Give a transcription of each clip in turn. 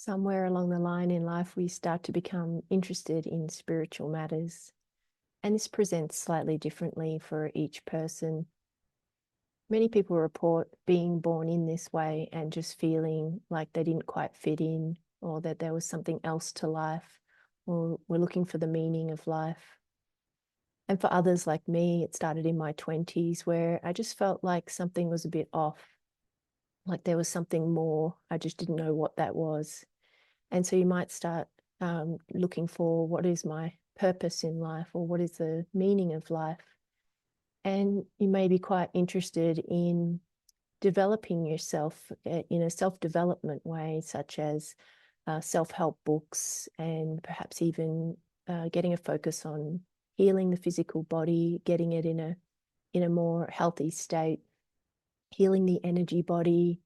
Somewhere along the line in life, we start to become interested in spiritual matters, and this presents slightly differently for each person. Many people report being born in this way and just feeling like they didn't quite fit in, or that there was something else to life, or were looking for the meaning of life. And for others like me, it started in my 20s where I just felt like something was a bit off, like there was something more. I just didn't know what that was. And so you might start looking for, what is my purpose in life, or what is the meaning of life? And you may be quite interested in developing yourself in a self-development way, such as self-help books, and perhaps even getting a focus on healing the physical body, getting it in a more healthy state, healing the energy body,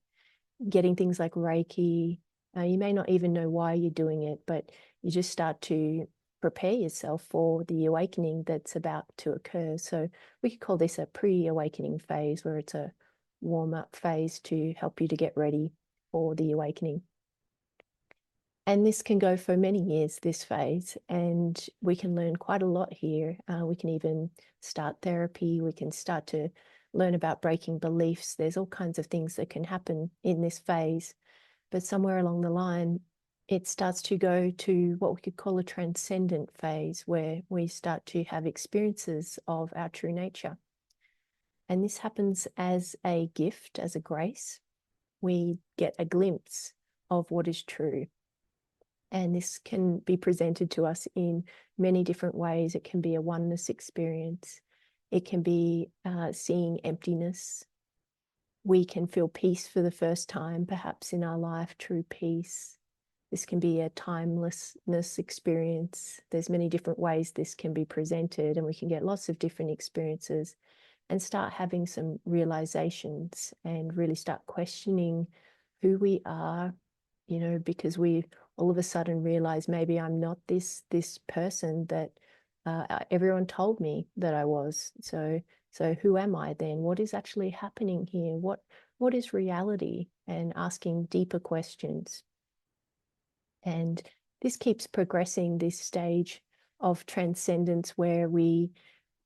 getting things like Reiki. You may not even know why you're doing it, but you just start to prepare yourself for the awakening that's about to occur. So we could call this a pre-awakening phase, where it's a warm-up phase to help you to get ready for the awakening. And this can go for many years, this phase, and we can learn quite a lot here. We can even start therapy. We can start to learn about breaking beliefs. There's all kinds of things that can happen in this phase. But somewhere along the line, it starts to go to what we could call a transcendent phase, where we start to have experiences of our true nature. And this happens as a gift, as a grace. We get a glimpse of what is true. And this can be presented to us in many different ways. It can be a oneness experience. It can be seeing emptiness. We can feel peace for the first time, perhaps in our life, true peace. This can be a timelessness experience. There's many different ways this can be presented, and we can get lots of different experiences and start having some realizations and really start questioning who we are, because we all of a sudden realize, maybe I'm not this person that everyone told me that I was. So who am I then? What is actually happening here? What is reality? And asking deeper questions. And this keeps progressing, this stage of transcendence, where we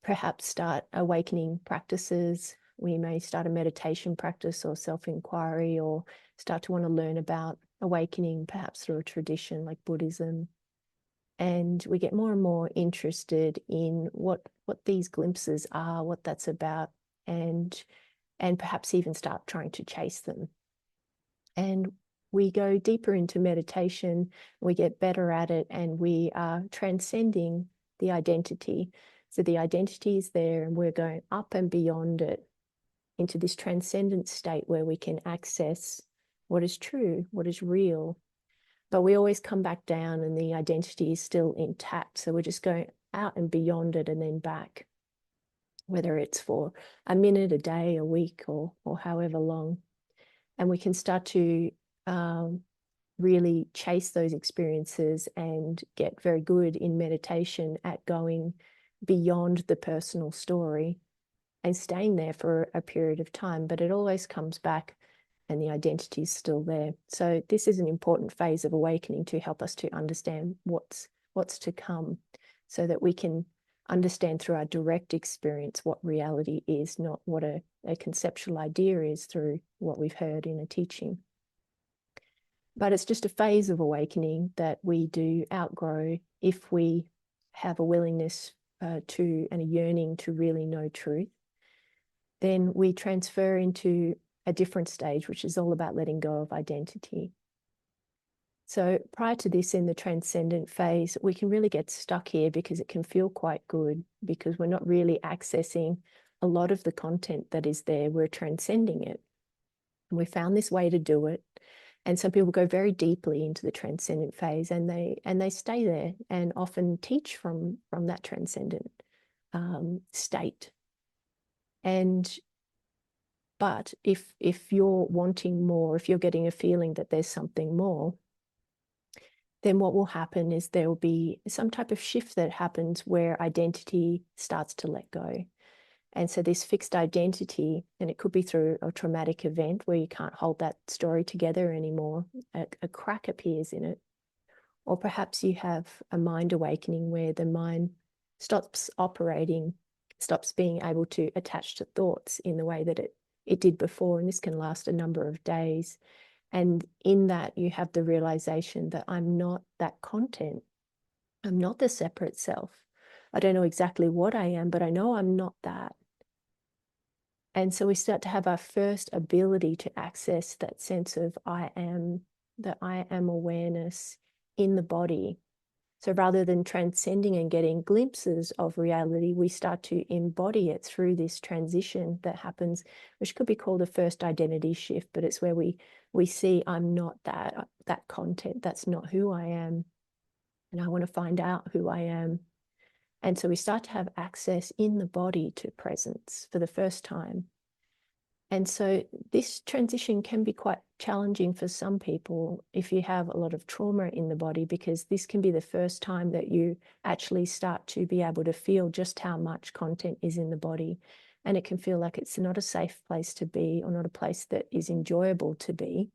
perhaps start awakening practices. We may start a meditation practice or self-inquiry, or start to want to learn about awakening, perhaps through a tradition like Buddhism. And we get more and more interested in what these glimpses are, what that's about, and perhaps even start trying to chase them. And we go deeper into meditation, we get better at it, and we are transcending the identity. So the identity is there, and we're going up and beyond it into this transcendent state where we can access what is true, what is real. But we always come back down, and the identity is still intact. So we're just going out and beyond it and then back, whether it's for a minute, a day, a week, or however long. And we can start to really chase those experiences and get very good in meditation at going beyond the personal story and staying there for a period of time. But it always comes back, and the identity is still there. So this is an important phase of awakening to help us to understand what's to come, so that we can understand through our direct experience what reality is, not what a conceptual idea is through what we've heard in a teaching. But it's just a phase of awakening that we do outgrow if we have a willingness to, and a yearning to really know truth. Then we transfer into a different stage, which is all about letting go of identity. So prior to this, in the transcendent phase, we can really get stuck here because it can feel quite good, because we're not really accessing a lot of the content that is there. We're transcending it. And we found this way to do it. And some people go very deeply into the transcendent phase, and they stay there and often teach from that transcendent state. But if you're wanting more, if you're getting a feeling that there's something more, then what will happen is there will be some type of shift that happens where identity starts to let go. And so this fixed identity, and it could be through a traumatic event where you can't hold that story together anymore, a crack appears in it. Or perhaps you have a mind awakening where the mind stops operating, stops being able to attach to thoughts in the way that it did before. And this can last a number of days. And in that, you have the realization that I'm not that content. I'm not the separate self. I don't know exactly what I am, but I know I'm not that. And so we start to have our first ability to access that sense of I am, that I am awareness in the body. So rather than transcending and getting glimpses of reality, we start to embody it through this transition that happens, which could be called a first identity shift, but it's where we see I'm not that content. That's not who I am. And I want to find out who I am. And so we start to have access in the body to presence for the first time. And so this transition can be quite challenging for some people if you have a lot of trauma in the body, because this can be the first time that you actually start to be able to feel just how much content is in the body. And it can feel like it's not a safe place to be, or not a place that is enjoyable to be.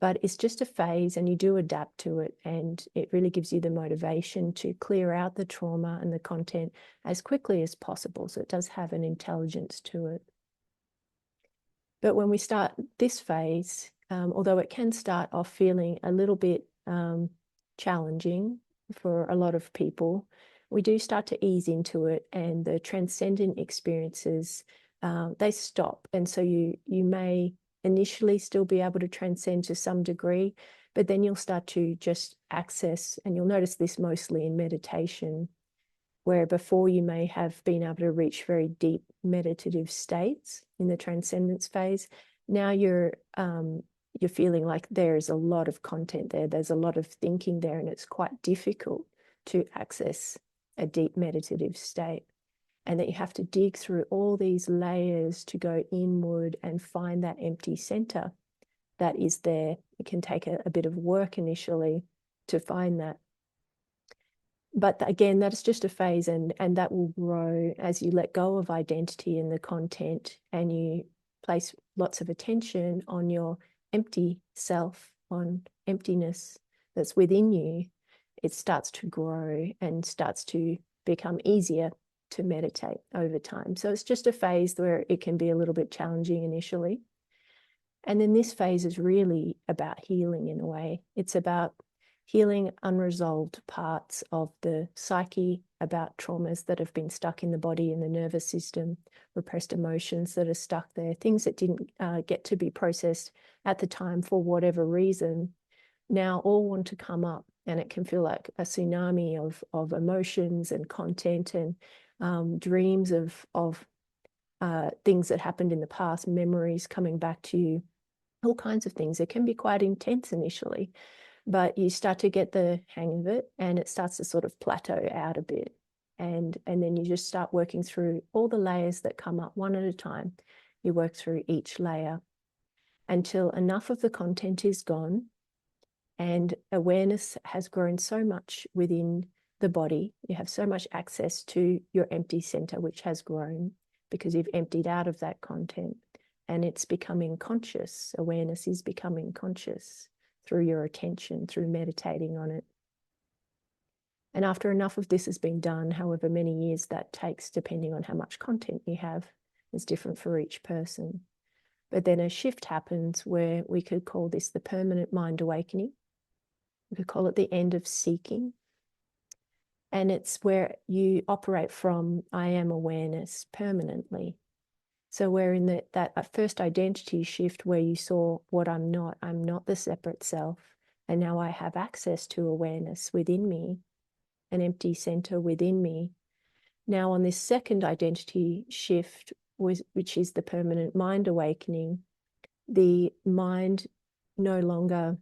But it's just a phase, and you do adapt to it. And it really gives you the motivation to clear out the trauma and the content as quickly as possible. So it does have an intelligence to it. But when we start this phase, although it can start off feeling a little bit challenging for a lot of people, we do start to ease into it, and the transcendent experiences, they stop. And so you may initially still be able to transcend to some degree, but then you'll start to just access, and you'll notice this mostly in meditation, where before you may have been able to reach very deep meditative states in the transcendence phase. Now you're feeling like there is a lot of content there. There's a lot of thinking there, and it's quite difficult to access a deep meditative state. And that you have to dig through all these layers to go inward and find that empty center that is there. It can take a bit of work initially to find that. But again, that's just a phase, and that will grow as you let go of identity and the content, and you place lots of attention on your empty self, on emptiness that's within you. It starts to grow and starts to become easier to meditate over time. So it's just a phase where it can be a little bit challenging initially. And then this phase is really about healing in a way. It's about healing unresolved parts of the psyche, about traumas that have been stuck in the body and the nervous system, repressed emotions that are stuck there, things that didn't get to be processed at the time for whatever reason, now all want to come up. And it can feel like a tsunami of emotions and content and dreams of things that happened in the past, memories coming back to you, all kinds of things. It can be quite intense initially, but you start to get the hang of it, and it starts to sort of plateau out a bit. And then you just start working through all the layers that come up one at a time. You work through each layer until enough of the content is gone, and awareness has grown so much within the body. You have so much access to your empty center, which has grown because you've emptied out of that content, and it's becoming conscious. Awareness is becoming conscious through your attention, through meditating on it. And after enough of this has been done, however many years that takes, depending on how much content you have, is different for each person. But then a shift happens where we could call this the permanent mind awakening. We could call it the end of seeking. And it's where you operate from I am awareness permanently. So we're in that first identity shift where you saw what I'm not the separate self. And now I have access to awareness within me, an empty center within me. Now on this second identity shift, which is the permanent mind awakening, the mind no longer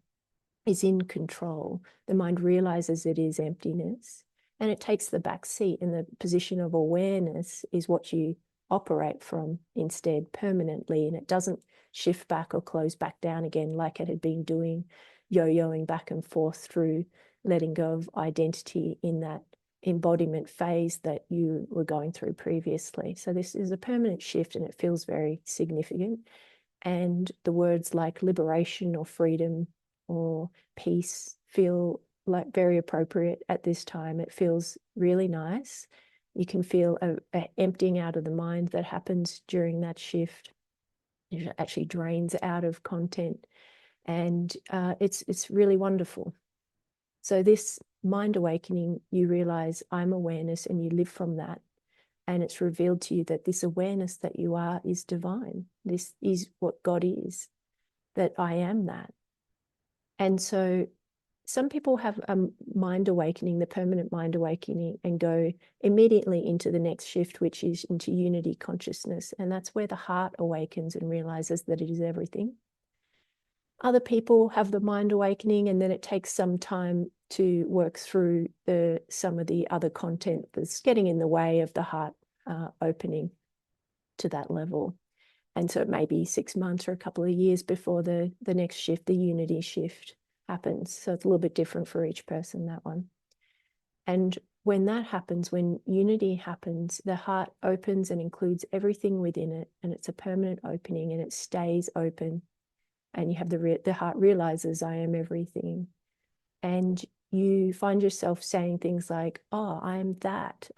is in control. The mind realizes it is emptiness, and it takes the back seat, and the position of awareness is what you operate from instead permanently, and it doesn't shift back or close back down again like it had been doing, yo-yoing back and forth through letting go of identity in that embodiment phase that you were going through previously. So this is a permanent shift, and it feels very significant. And the words like liberation or freedom or peace feel like very appropriate at this time. It feels really nice. You can feel a emptying out of the mind that happens during that shift. It actually drains out of content, and it's really wonderful. So this mind awakening, you realize I'm awareness, and you live from that. And it's revealed to you that this awareness that you are is divine. This is what God is, that I am that. And so some people have a mind awakening, the permanent mind awakening, and go immediately into the next shift, which is into unity consciousness. And that's where the heart awakens and realizes that it is everything. Other people have the mind awakening, and then it takes some time to work through some of the other content that's getting in the way of the heart opening to that level. And so it may be 6 months or a couple of years before the next shift, the unity shift, happens. So it's a little bit different for each person, that one. And when that happens, when unity happens, the heart opens and includes everything within it, and it's a permanent opening, and it stays open. And you have the heart realizes I am everything. And you find yourself saying things like, oh, I'm that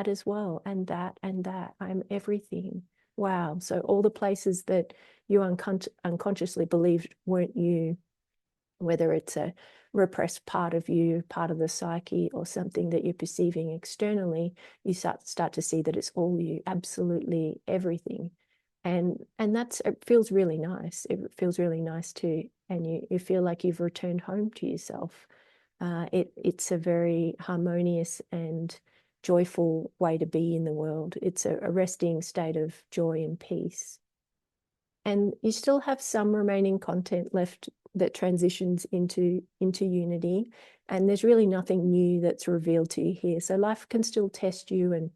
as well, and that, I'm everything. Wow. So all the places that you unconsciously believed weren't you, whether it's a repressed part of you, part of the psyche, or something that you're perceiving externally, you start to see that it's all you, absolutely everything. And it feels really nice. It feels really nice too. And you feel like you've returned home to yourself. It's a very harmonious and joyful way to be in the world. It's a resting state of joy and peace. And you still have some remaining content left that transitions into unity. And there's really nothing new that's revealed to you here. So life can still test you and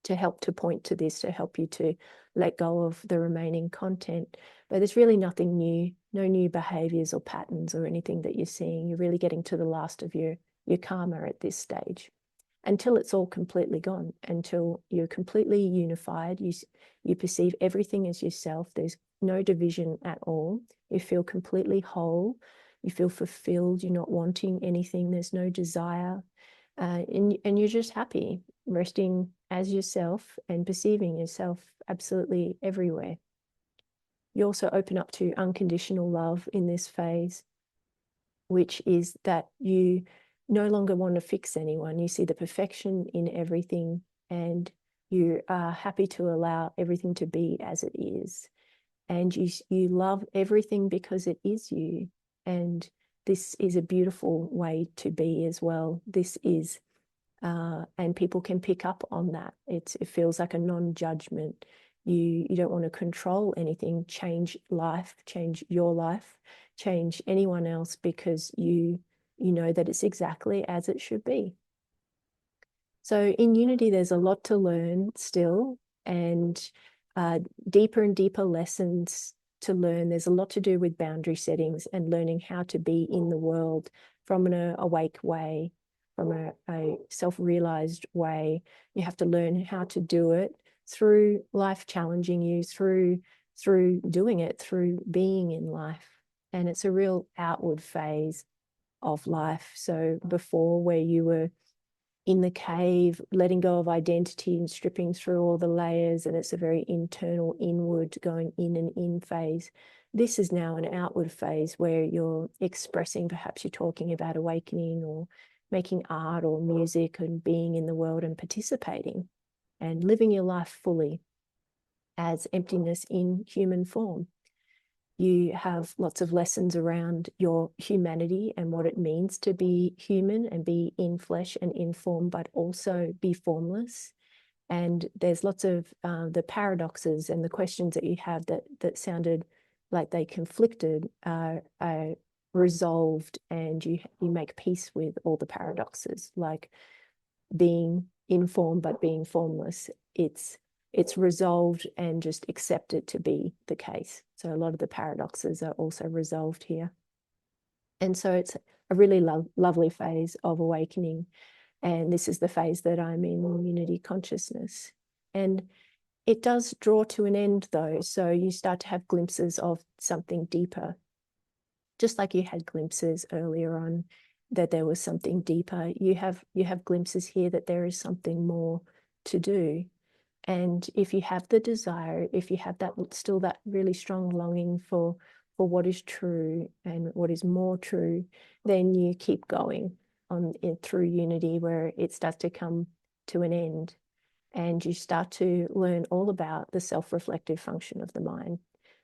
to help to point to this, to help you to let go of the remaining content. But there's really nothing new, no new behaviors or patterns or anything that you're seeing. You're really getting to the last of your karma at this stage, until it's all completely gone, until you're completely unified. You perceive everything as yourself. There's no division at all. You feel completely whole. You feel fulfilled. You're not wanting anything. There's no desire. And you're just happy, resting as yourself and perceiving yourself absolutely everywhere. You also open up to unconditional love in this phase, which is that you no longer want to fix anyone. You see the perfection in everything, and you are happy to allow everything to be as it is. And you love everything because it is you. And this is a beautiful way to be as well. This is, and people can pick up on that. It feels like a non-judgment. You don't want to control anything, change life, change your life, change anyone else, because you know that it's exactly as it should be. So in unity, there's a lot to learn still, and deeper and deeper lessons to learn. There's a lot to do with boundary settings and learning how to be in the world from an awake way, from a self-realized way. You have to learn how to do it through life challenging you, through doing it, through being in life. And it's a real outward phase of life. So before, where you were in the cave, letting go of identity and stripping through all the layers, and it's a very internal, inward, going in and in phase. This is now an outward phase where you're expressing, perhaps you're talking about awakening or making art or music and being in the world and participating and living your life fully as emptiness in human form. You have lots of lessons around your humanity and what it means to be human and be in flesh and in form, but also be formless. And there's lots of the paradoxes and the questions that you have that sounded like they conflicted are resolved, and you make peace with all the paradoxes, like being in form but being formless. It's resolved and just accepted to be the case. So a lot of the paradoxes are also resolved here. And so it's a really lovely phase of awakening. And this is the phase that I'm in, unity consciousness. And it does draw to an end, though. So you start to have glimpses of something deeper, just like you had glimpses earlier on that there was something deeper. You have glimpses here that there is something more to do. And if you have the desire, if you have that still that really strong longing for what is true and what is more true, then you keep going on through unity, where it starts to come to an end, and you start to learn all about the self-reflective function of the mind,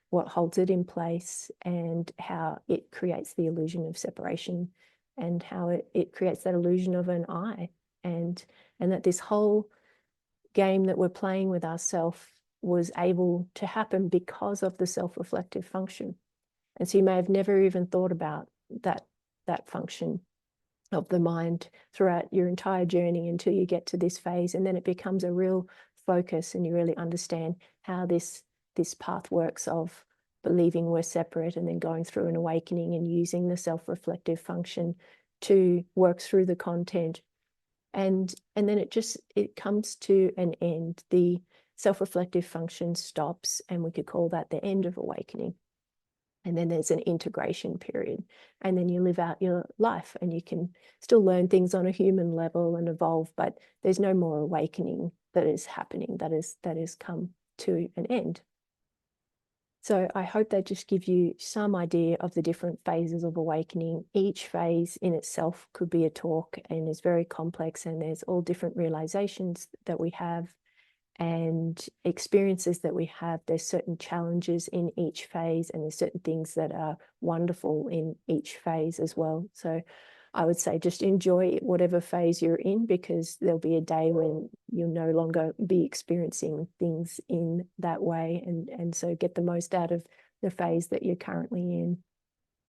what holds it in place, and how it creates the illusion of separation, and how it creates that illusion of an I, and that this whole game that we're playing with ourselves was able to happen because of the self-reflective function. And so you may have never even thought about that function of the mind throughout your entire journey until you get to this phase, and then it becomes a real focus, and you really understand how this path works of believing we're separate, and then going through an awakening and using the self-reflective function to work through the content. And then it comes to an end. The self-reflective function stops, and we could call that the end of awakening. And then there's an integration period, and then you live out your life, and you can still learn things on a human level and evolve, but there's no more awakening that is happening, that is come to an end. So I hope that just gives you some idea of the different phases of awakening. Each phase in itself could be a talk and is very complex, and there's all different realizations that we have and experiences that we have. There's certain challenges in each phase, and there's certain things that are wonderful in each phase as well. So I would say just enjoy whatever phase you're in, because there'll be a day when you'll no longer be experiencing things in that way. And so get the most out of the phase that you're currently in.